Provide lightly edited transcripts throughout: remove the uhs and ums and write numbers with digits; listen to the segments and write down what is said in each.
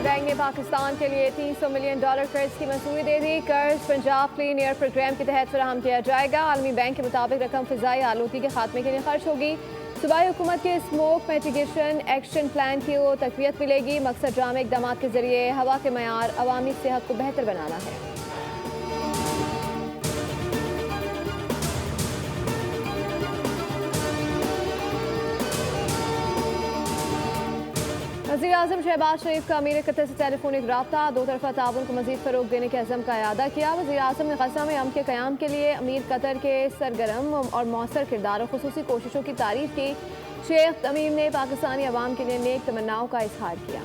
World bank ने पाकिस्तान के लिए $300 मिलियन कर्ज की मंजूरी दे दी। कर्ज पंजाब क्लीन एयर प्रोग्राम के तहत फराहम किया जाएगा। आलमी बैंक के मुताबिक रकम फिजाई आलूगी के खात्मे के लिए खर्च होगी। सूबाई हुकूमत के स्मोक मिटिगेशन एक्शन प्लान को तकवीत मिलेगी। मकसद ड्रामे इकदाम के जरिए हवा के मयार अवामी सेहत को बेहतर बनाना है। वज़ीर आज़म शहबाज शरीफ का अमीर कतर से टेलीफोनिक रब्ता, दो तरफा ताउन को मज़ीद फ़रोग़ देने के अज़म का अयादा किया। वज़ीर आज़म ने ग़ज़ा में अमन के क़याम के लिए अमीर कतर के सरगर्म और मौसर किरदार और ख़ुसूसी कोशिशों की तारीफ़ की। शेख तमीम ने पाकिस्तानी अवाम के लिए नेक तमन्नाओं का इज़हार किया।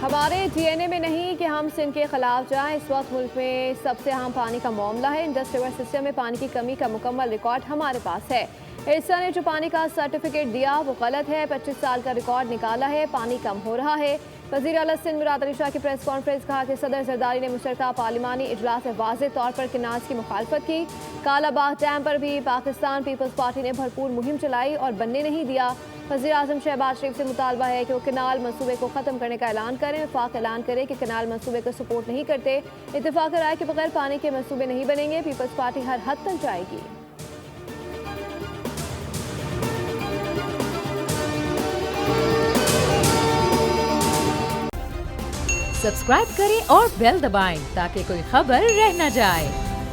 हमारे DNA में नहीं कि हम सिंध के खिलाफ जाएं। इस वक्त मुल्क में सबसे अहम पानी का मामला है। इंडस्ट्रियल सिस्टम में पानी की कमी का मुकम्मल रिकॉर्ड हमारे पास है। एरसा ने जो पानी का सर्टिफिकेट दिया वो गलत है। 25 साल का रिकॉर्ड निकाला है, पानी कम हो रहा है। वज़ीर आला सिंध मुराद अली शाह की प्रेस कॉन्फ्रेंस कहा कि सदर जरदारी ने मुश्तरका पार्लिमानी इजलास में वाज़ेह तौर पर किनाज की मुखालफत की। कालाबाग डैम पर भी पाकिस्तान पीपल्स पार्टी ने भरपूर मुहिम चलाई और बनने नहीं दिया। वज़ीर आज़म शहबाज शरीफ से मुतालबा है कि वो कनाल मनसूबे को ख़त्म करने का ऐलान करें। वफाक ऐलान करे कि कनाल मनसूबे को सपोर्ट नहीं करते। इत्तेफाक राय के बगैर पानी के मनसूबे नहीं बनेंगे। पीपल्स पार्टी हर हद तक जाएगी। सब्सक्राइब करें और बेल दबाएं ताकि कोई खबर रह न जाए।